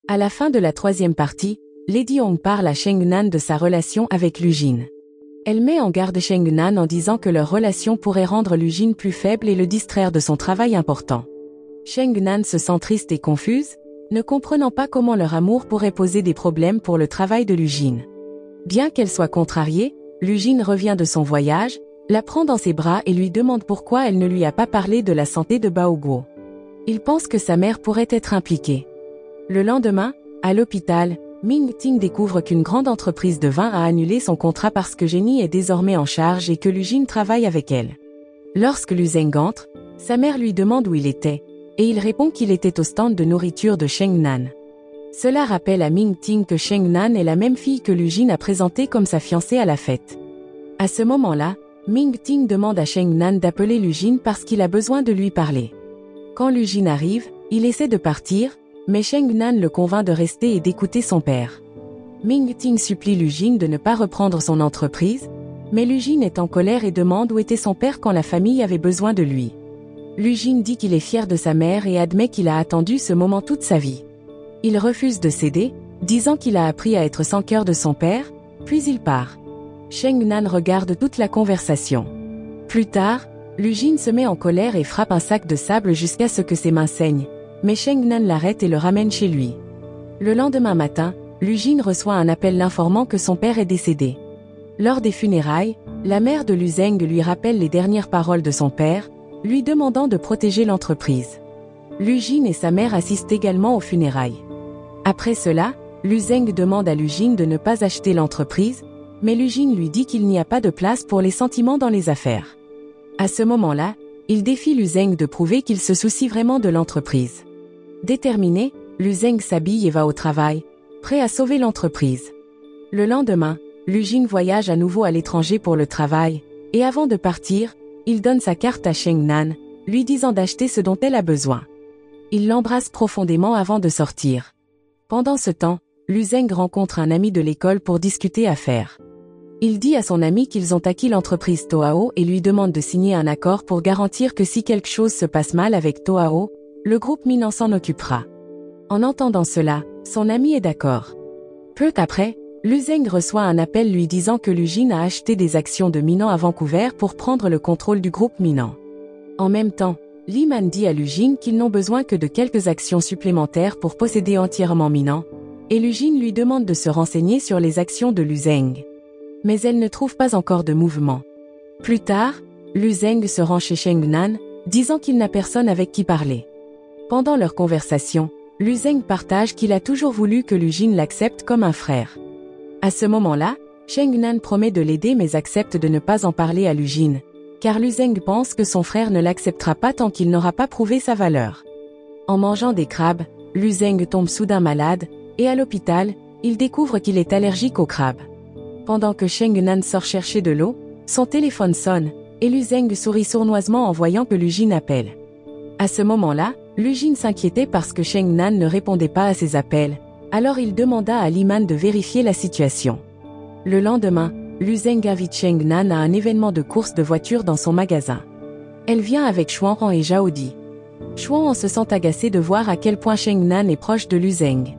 À la fin de la troisième partie, Lady Hong parle à Cheng Nan de sa relation avec Lu Jin. Elle met en garde Cheng Nan en disant que leur relation pourrait rendre Lu Jin plus faible et le distraire de son travail important. Cheng Nan se sent triste et confuse, ne comprenant pas comment leur amour pourrait poser des problèmes pour le travail de Lu Jin. Bien qu'elle soit contrariée, Lu Jin revient de son voyage, la prend dans ses bras et lui demande pourquoi elle ne lui a pas parlé de la santé de Bao Guo. Il pense que sa mère pourrait être impliquée. Le lendemain, à l'hôpital, Ming Ting découvre qu'une grande entreprise de vin a annulé son contrat parce que Jenny est désormais en charge et que Lu Jin travaille avec elle. Lorsque Lu Zeng entre, sa mère lui demande où il était, et il répond qu'il était au stand de nourriture de Cheng Nan. Cela rappelle à Ming Ting que Cheng Nan est la même fille que Lu Jin a présentée comme sa fiancée à la fête. À ce moment-là, Ming Ting demande à Cheng Nan d'appeler Lu Jin parce qu'il a besoin de lui parler. Quand Lu Jin arrive, il essaie de partir, mais Cheng Nan le convainc de rester et d'écouter son père. Ming Ting supplie Lu Jin de ne pas reprendre son entreprise, mais Lu Jin est en colère et demande où était son père quand la famille avait besoin de lui. Lu Jin dit qu'il est fier de sa mère et admet qu'il a attendu ce moment toute sa vie. Il refuse de céder, disant qu'il a appris à être sans cœur de son père, puis il part. Cheng Nan regarde toute la conversation. Plus tard, Lu Jin se met en colère et frappe un sac de sable jusqu'à ce que ses mains saignent, mais Cheng Nan l'arrête et le ramène chez lui. Le lendemain matin, Lu Jin reçoit un appel l'informant que son père est décédé. Lors des funérailles, la mère de Lu Zeng lui rappelle les dernières paroles de son père, lui demandant de protéger l'entreprise. Lu Jin et sa mère assistent également aux funérailles. Après cela, Lu Zeng demande à Lu Jin de ne pas acheter l'entreprise, mais Lu Jin lui dit qu'il n'y a pas de place pour les sentiments dans les affaires. À ce moment-là, il défie Lu Zeng de prouver qu'il se soucie vraiment de l'entreprise. Déterminé, Lu Zeng s'habille et va au travail, prêt à sauver l'entreprise. Le lendemain, Lu Jin voyage à nouveau à l'étranger pour le travail, et avant de partir, il donne sa carte à Cheng Nan, lui disant d'acheter ce dont elle a besoin. Il l'embrasse profondément avant de sortir. Pendant ce temps, Lu Zeng rencontre un ami de l'école pour discuter affaires. Il dit à son ami qu'ils ont acquis l'entreprise Toao et lui demande de signer un accord pour garantir que si quelque chose se passe mal avec Toao, le groupe Minant s'en occupera. En entendant cela, son ami est d'accord. Peu après, Lu Zeng reçoit un appel lui disant que Lu Jin a acheté des actions de Minant à Vancouver pour prendre le contrôle du groupe Minant. En même temps, Li Man dit à Lu Jin qu'ils n'ont besoin que de quelques actions supplémentaires pour posséder entièrement Minant, et Lu Jin lui demande de se renseigner sur les actions de Lu Zeng. Mais elle ne trouve pas encore de mouvement. Plus tard, Lu Zeng se rend chez Cheng Nan, disant qu'il n'a personne avec qui parler. Pendant leur conversation, Lu Zeng partage qu'il a toujours voulu que Lu Jin l'accepte comme un frère. À ce moment-là, Cheng Nan promet de l'aider mais accepte de ne pas en parler à Lu Jin, car Lu Zeng pense que son frère ne l'acceptera pas tant qu'il n'aura pas prouvé sa valeur. En mangeant des crabes, Lu Zeng tombe soudain malade, et à l'hôpital, il découvre qu'il est allergique aux crabes. Pendant que Cheng Nan sort chercher de l'eau, son téléphone sonne, et Lu Zeng sourit sournoisement en voyant que Lu Jin appelle. À ce moment-là, Lu Jin s'inquiétait parce que Cheng Nan ne répondait pas à ses appels, alors il demanda à Li Man de vérifier la situation. Le lendemain, Lu Zeng invite Cheng Nan à un événement de course de voitures dans son magasin. Elle vient avec Xuan Han et Zhao Di. Xuan Han se sent agacé de voir à quel point Cheng Nan est proche de Lu Zeng.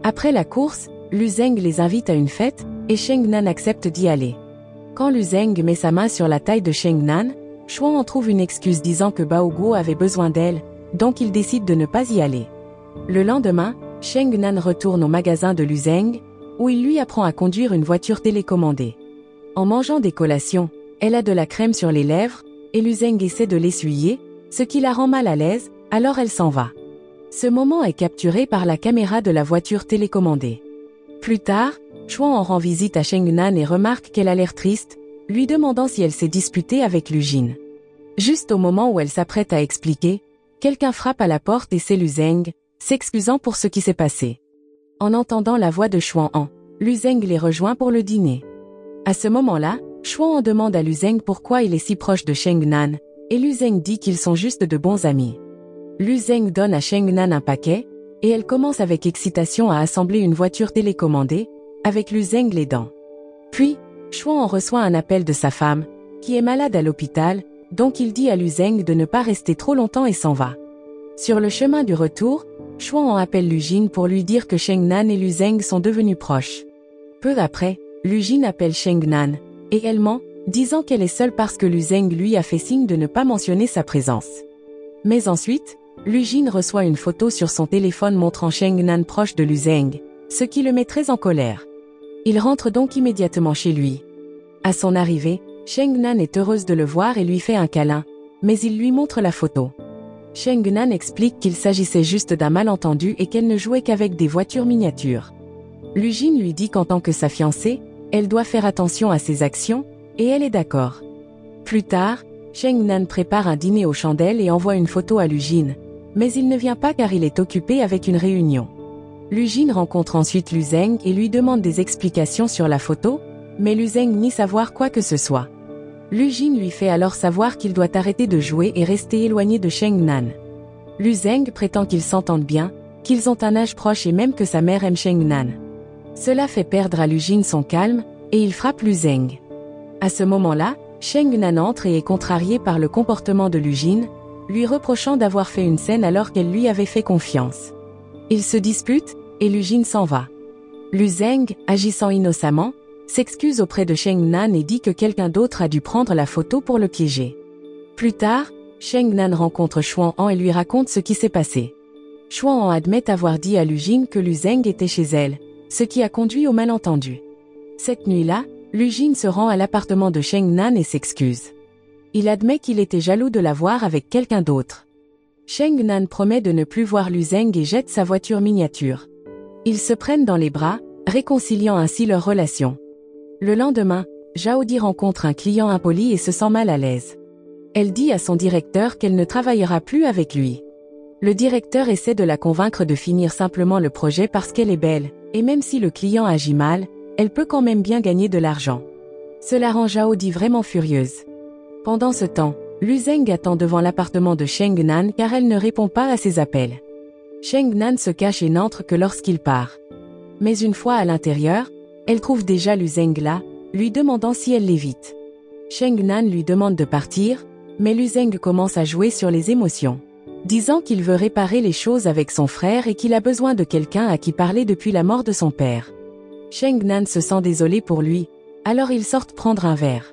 Après la course, Lu Zeng les invite à une fête, et Cheng Nan accepte d'y aller. Quand Lu Zeng met sa main sur la taille de Cheng Nan, Xuan en trouve une excuse disant que Bao Guo avait besoin d'elle, donc il décide de ne pas y aller. Le lendemain, Cheng Nan retourne au magasin de Lu Zeng, où il lui apprend à conduire une voiture télécommandée. En mangeant des collations, elle a de la crème sur les lèvres, et Lu Zeng essaie de l'essuyer, ce qui la rend mal à l'aise, alors elle s'en va. Ce moment est capturé par la caméra de la voiture télécommandée. Plus tard, Xuan en rend visite à Cheng Nan et remarque qu'elle a l'air triste, lui demandant si elle s'est disputée avec Lu Jin. Juste au moment où elle s'apprête à expliquer, quelqu'un frappe à la porte et c'est Lu Zeng, s'excusant pour ce qui s'est passé. En entendant la voix de Xuan Han, Lu Zeng les rejoint pour le dîner. À ce moment-là, Xuan Han demande à Lu Zeng pourquoi il est si proche de Cheng Nan, et Lu Zeng dit qu'ils sont juste de bons amis. Lu Zeng donne à Cheng Nan un paquet, et elle commence avec excitation à assembler une voiture télécommandée, avec Lu Zeng l'aidant. Puis, Xuan en reçoit un appel de sa femme, qui est malade à l'hôpital, donc il dit à Lu Zeng de ne pas rester trop longtemps et s'en va. Sur le chemin du retour, Xuan appelle Lu Jin pour lui dire que Cheng Nan et Lu Zeng sont devenus proches. Peu après, Lu Jin appelle Cheng Nan, et elle ment, disant qu'elle est seule parce que Lu Zeng lui a fait signe de ne pas mentionner sa présence. Mais ensuite, Lu Jin reçoit une photo sur son téléphone montrant Cheng Nan proche de Lu Zeng, ce qui le met très en colère. Il rentre donc immédiatement chez lui. À son arrivée, Cheng Nan est heureuse de le voir et lui fait un câlin, mais il lui montre la photo. Cheng Nan explique qu'il s'agissait juste d'un malentendu et qu'elle ne jouait qu'avec des voitures miniatures. Lu Jin lui dit qu'en tant que sa fiancée, elle doit faire attention à ses actions, et elle est d'accord. Plus tard, Cheng Nan prépare un dîner aux chandelles et envoie une photo à Lu Jin, mais il ne vient pas car il est occupé avec une réunion. Lu Jin rencontre ensuite Lu Zeng et lui demande des explications sur la photo, mais Lu Zeng nie savoir quoi que ce soit. Lu Jin lui fait alors savoir qu'il doit arrêter de jouer et rester éloigné de Cheng Nan. Lu Zeng prétend qu'ils s'entendent bien, qu'ils ont un âge proche et même que sa mère aime Cheng Nan. Cela fait perdre à Lu Jin son calme, et il frappe Lu Zeng. À ce moment-là, Cheng Nan entre et est contrariée par le comportement de Lu Jin, lui reprochant d'avoir fait une scène alors qu'elle lui avait fait confiance. Ils se disputent, et Lu Jin s'en va. Lu Zeng, agissant innocemment, s'excuse auprès de Cheng Nan et dit que quelqu'un d'autre a dû prendre la photo pour le piéger. Plus tard, Cheng Nan rencontre Xuan Han et lui raconte ce qui s'est passé. Xuan Han admet avoir dit à Lu Jin que Lu Zeng était chez elle, ce qui a conduit au malentendu. Cette nuit-là, Lu Jin se rend à l'appartement de Cheng Nan et s'excuse. Il admet qu'il était jaloux de la voir avec quelqu'un d'autre. Cheng Nan promet de ne plus voir Lu Zeng et jette sa voiture miniature. Ils se prennent dans les bras, réconciliant ainsi leur relation. Le lendemain, Zhao Di rencontre un client impoli et se sent mal à l'aise. Elle dit à son directeur qu'elle ne travaillera plus avec lui. Le directeur essaie de la convaincre de finir simplement le projet parce qu'elle est belle, et même si le client agit mal, elle peut quand même bien gagner de l'argent. Cela rend Zhao Di vraiment furieuse. Pendant ce temps, Lu Zeng attend devant l'appartement de Cheng Nan car elle ne répond pas à ses appels. Cheng Nan se cache et n'entre que lorsqu'il part. Mais une fois à l'intérieur, elle trouve déjà Lu Zeng là, lui demandant si elle l'évite. Cheng Nan lui demande de partir, mais Lu Zeng commence à jouer sur les émotions, disant qu'il veut réparer les choses avec son frère et qu'il a besoin de quelqu'un à qui parler depuis la mort de son père. Cheng Nan se sent désolé pour lui, alors ils sortent prendre un verre.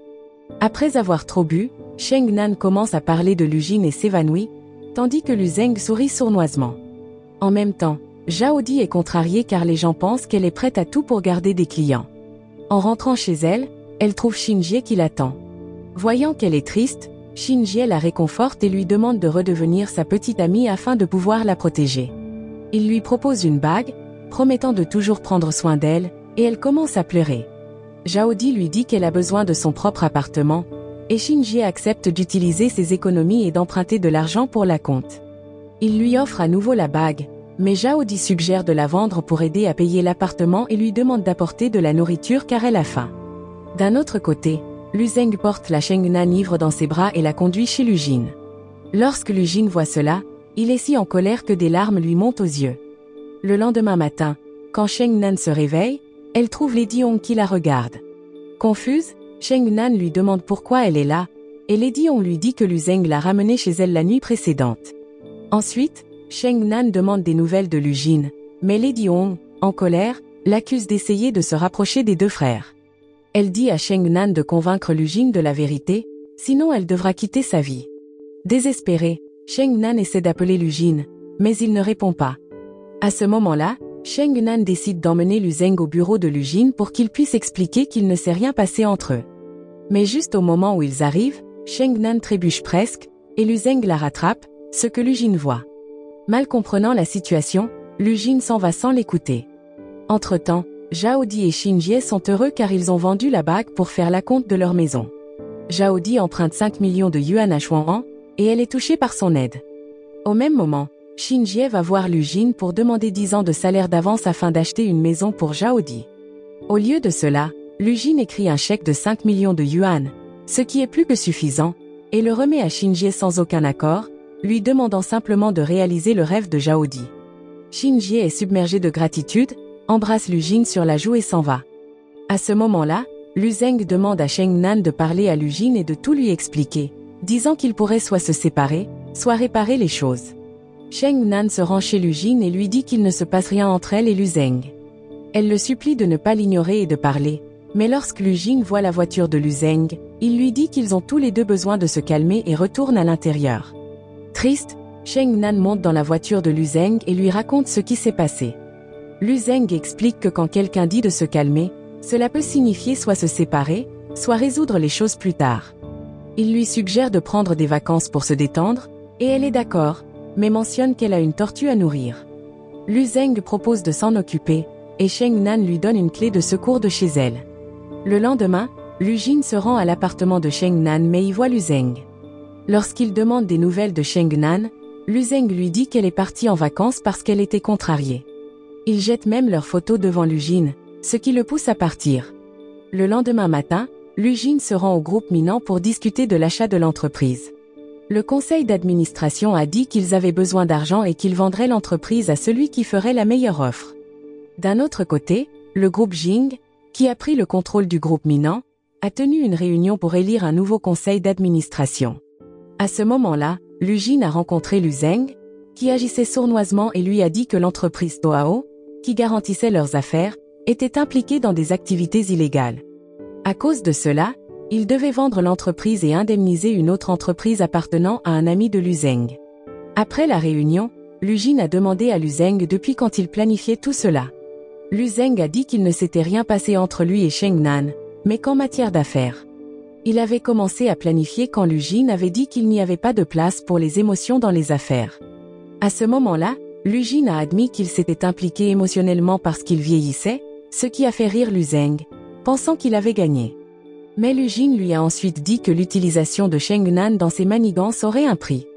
Après avoir trop bu, Cheng Nan commence à parler de Lu Jin et s'évanouit, tandis que Lu Zeng sourit sournoisement. En même temps, Zhao Di est contrariée car les gens pensent qu'elle est prête à tout pour garder des clients. En rentrant chez elle, elle trouve Shinjie qui l'attend. Voyant qu'elle est triste, Shinjie la réconforte et lui demande de redevenir sa petite amie afin de pouvoir la protéger. Il lui propose une bague, promettant de toujours prendre soin d'elle, et elle commence à pleurer. Zhao Di lui dit qu'elle a besoin de son propre appartement, et Shinjie accepte d'utiliser ses économies et d'emprunter de l'argent pour la compte. Il lui offre à nouveau la bague, mais Zhao Di suggère de la vendre pour aider à payer l'appartement et lui demande d'apporter de la nourriture car elle a faim. D'un autre côté, Lu Zeng porte la Cheng Nan ivre dans ses bras et la conduit chez Lu Jin. Lorsque Lu Jin voit cela, il est si en colère que des larmes lui montent aux yeux. Le lendemain matin, quand Cheng Nan se réveille, elle trouve Lady Hong qui la regarde. Confuse, Cheng Nan lui demande pourquoi elle est là, et Lady Hong lui dit que Lu Zeng l'a ramenée chez elle la nuit précédente. Ensuite, Cheng Nan demande des nouvelles de Lu Jin, mais Lady Hong, en colère, l'accuse d'essayer de se rapprocher des deux frères. Elle dit à Cheng Nan de convaincre Lu Jin de la vérité, sinon elle devra quitter sa vie. Désespérée, Cheng Nan essaie d'appeler Lu Jin, mais il ne répond pas. À ce moment-là, Cheng Nan décide d'emmener Lu Zeng au bureau de Lu Jin pour qu'il puisse expliquer qu'il ne s'est rien passé entre eux. Mais juste au moment où ils arrivent, Cheng Nan trébuche presque, et Lu Zeng la rattrape, ce que Lu Jin voit. Mal comprenant la situation, Lu Jin s'en va sans l'écouter. Entre-temps, Zhao Di et Shinjie sont heureux car ils ont vendu la bague pour faire l'acompte de leur maison. Zhao Di emprunte 5 millions de yuan à Xuan Han, et elle est touchée par son aide. Au même moment, Shinjie va voir Lu Jin pour demander 10 ans de salaire d'avance afin d'acheter une maison pour Zhao Di. Au lieu de cela, Lu Jin écrit un chèque de 5 millions de yuan, ce qui est plus que suffisant, et le remet à Shinjie sans aucun accord, lui demandant simplement de réaliser le rêve de Zhao Di. Shinjie est submergé de gratitude, embrasse Lu Jin sur la joue et s'en va. À ce moment-là, Lu Zeng demande à Cheng Nan de parler à Lu Jin et de tout lui expliquer, disant qu'ils pourraient soit se séparer, soit réparer les choses. Cheng Nan se rend chez Lu Jin et lui dit qu'il ne se passe rien entre elle et Lu Zeng. Elle le supplie de ne pas l'ignorer et de parler, mais lorsque Lu Jin voit la voiture de Lu Zeng, il lui dit qu'ils ont tous les deux besoin de se calmer et retourne à l'intérieur. Triste, Cheng Nan monte dans la voiture de Lu Zeng et lui raconte ce qui s'est passé. Lu Zeng explique que quand quelqu'un dit de se calmer, cela peut signifier soit se séparer, soit résoudre les choses plus tard. Il lui suggère de prendre des vacances pour se détendre, et elle est d'accord, mais mentionne qu'elle a une tortue à nourrir. Lu Zeng propose de s'en occuper, et Cheng Nan lui donne une clé de secours de chez elle. Le lendemain, Lu Jin se rend à l'appartement de Cheng Nan mais y voit Lu Zeng. Lorsqu'il demande des nouvelles de Cheng Nan, Lu Zeng lui dit qu'elle est partie en vacances parce qu'elle était contrariée. Ils jettent même leurs photos devant Lu Jin, ce qui le pousse à partir. Le lendemain matin, Lu Jin se rend au groupe Minant pour discuter de l'achat de l'entreprise. Le conseil d'administration a dit qu'ils avaient besoin d'argent et qu'ils vendraient l'entreprise à celui qui ferait la meilleure offre. D'un autre côté, le groupe Jing, qui a pris le contrôle du groupe Minant, a tenu une réunion pour élire un nouveau conseil d'administration. À ce moment-là, Lu Jin a rencontré Lu Zeng, qui agissait sournoisement et lui a dit que l'entreprise Toao, qui garantissait leurs affaires, était impliquée dans des activités illégales. À cause de cela, il devait vendre l'entreprise et indemniser une autre entreprise appartenant à un ami de Lu Zeng. Après la réunion, Lu Jin a demandé à Lu Zeng depuis quand il planifiait tout cela. Lu Zeng a dit qu'il ne s'était rien passé entre lui et Cheng Nan, mais qu'en matière d'affaires. Il avait commencé à planifier quand Lu Jin avait dit qu'il n'y avait pas de place pour les émotions dans les affaires. À ce moment-là, Lu Jin a admis qu'il s'était impliqué émotionnellement parce qu'il vieillissait, ce qui a fait rire Lu Zeng, pensant qu'il avait gagné. Mais Lu Jin lui a ensuite dit que l'utilisation de Cheng Nan dans ses manigances aurait un prix.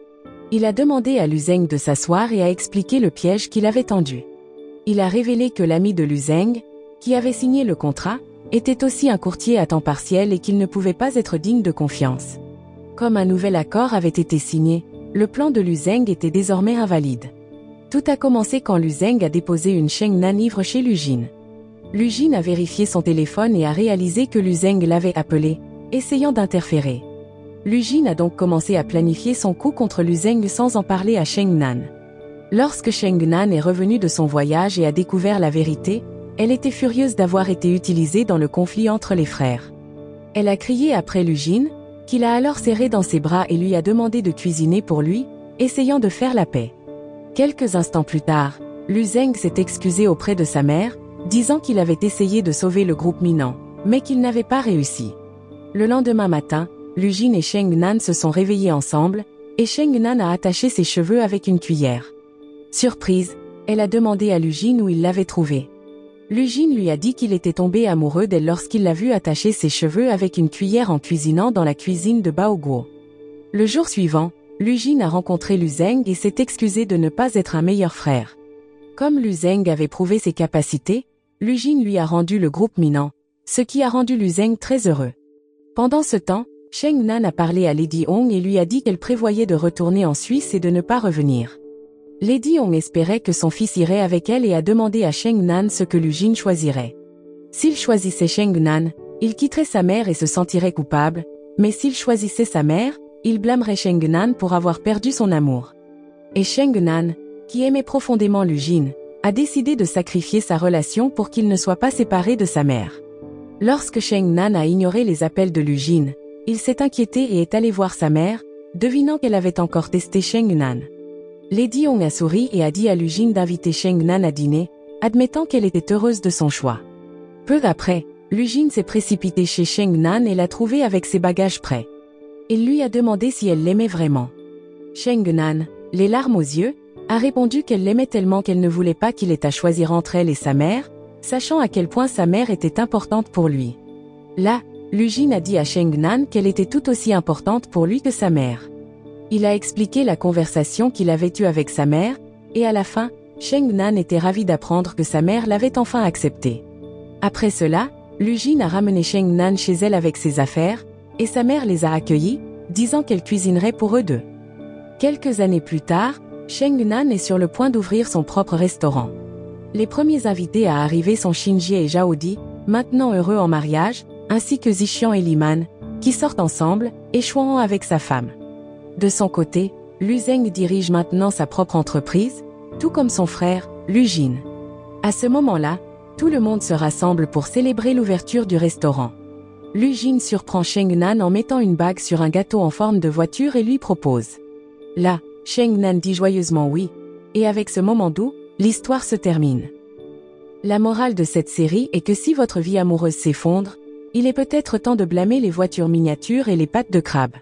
Il a demandé à Lu Zeng de s'asseoir et a expliqué le piège qu'il avait tendu. Il a révélé que l'ami de Lu Zeng, qui avait signé le contrat, était aussi un courtier à temps partiel et qu'il ne pouvait pas être digne de confiance. Comme un nouvel accord avait été signé, le plan de Lu Zeng était désormais invalide. Tout a commencé quand Lu Zeng a déposé une Cheng Nan ivre chez Lu Jin. Lu Jin a vérifié son téléphone et a réalisé que Lu Zeng l'avait appelé, essayant d'interférer. Lu Jin a donc commencé à planifier son coup contre Lu Zeng sans en parler à Cheng Nan. Lorsque Cheng Nan est revenue de son voyage et a découvert la vérité, elle était furieuse d'avoir été utilisée dans le conflit entre les frères. Elle a crié après Lu Jin, qu'il a alors serré dans ses bras et lui a demandé de cuisiner pour lui, essayant de faire la paix. Quelques instants plus tard, Lu Zeng s'est excusé auprès de sa mère, disant qu'il avait essayé de sauver le groupe Minant, mais qu'il n'avait pas réussi. Le lendemain matin, Lu Jin et Cheng Nan se sont réveillés ensemble, et Cheng Nan a attaché ses cheveux avec une cuillère. Surprise, elle a demandé à Lu Jin où il l'avait trouvé. Lu Jin lui a dit qu'il était tombé amoureux d'elle lorsqu'il l'a vue attacher ses cheveux avec une cuillère en cuisinant dans la cuisine de Bao Guo. Le jour suivant, Lu Jin a rencontré Lu Zeng et s'est excusé de ne pas être un meilleur frère. Comme Lu Zeng avait prouvé ses capacités, Lu Jin lui a rendu le groupe Minant, ce qui a rendu Lu Zeng très heureux. Pendant ce temps, Cheng Nan a parlé à Lady Hong et lui a dit qu'elle prévoyait de retourner en Suisse et de ne pas revenir. Lady Hong espérait que son fils irait avec elle et a demandé à Cheng Nan ce que Lu Jin choisirait. S'il choisissait Cheng Nan, il quitterait sa mère et se sentirait coupable, mais s'il choisissait sa mère, il blâmerait Cheng Nan pour avoir perdu son amour. Et Cheng Nan, qui aimait profondément Lu Jin, a décidé de sacrifier sa relation pour qu'il ne soit pas séparé de sa mère. Lorsque Cheng Nan a ignoré les appels de Lu Jin, il s'est inquiété et est allé voir sa mère, devinant qu'elle avait encore testé Cheng Nan. Lady Hong a souri et a dit à Lu Jin d'inviter Cheng Nan à dîner, admettant qu'elle était heureuse de son choix. Peu après, Lu Jin s'est précipité chez Cheng Nan et l'a trouvée avec ses bagages prêts. Il lui a demandé si elle l'aimait vraiment. Cheng Nan, les larmes aux yeux, a répondu qu'elle l'aimait tellement qu'elle ne voulait pas qu'il ait à choisir entre elle et sa mère, sachant à quel point sa mère était importante pour lui. Là, Lu Jin a dit à Cheng Nan qu'elle était tout aussi importante pour lui que sa mère. Il a expliqué la conversation qu'il avait eue avec sa mère, et à la fin, Cheng Nan était ravie d'apprendre que sa mère l'avait enfin accepté. Après cela, Lu Jin a ramené Cheng Nan chez elle avec ses affaires, et sa mère les a accueillis, disant qu'elle cuisinerait pour eux deux. Quelques années plus tard, Cheng Nan est sur le point d'ouvrir son propre restaurant. Les premiers invités à arriver sont Shinji et Zhao Di, maintenant heureux en mariage, ainsi que Zixian et Liman, qui sortent ensemble, et Chuan avec sa femme. De son côté, Lu Zeng dirige maintenant sa propre entreprise, tout comme son frère, Lu Jin. À ce moment-là, tout le monde se rassemble pour célébrer l'ouverture du restaurant. Lu Jin surprend Cheng Nan en mettant une bague sur un gâteau en forme de voiture et lui propose. Là, Cheng Nan dit joyeusement oui, et avec ce moment doux, l'histoire se termine. La morale de cette série est que si votre vie amoureuse s'effondre, il est peut-être temps de blâmer les voitures miniatures et les pattes de crabe.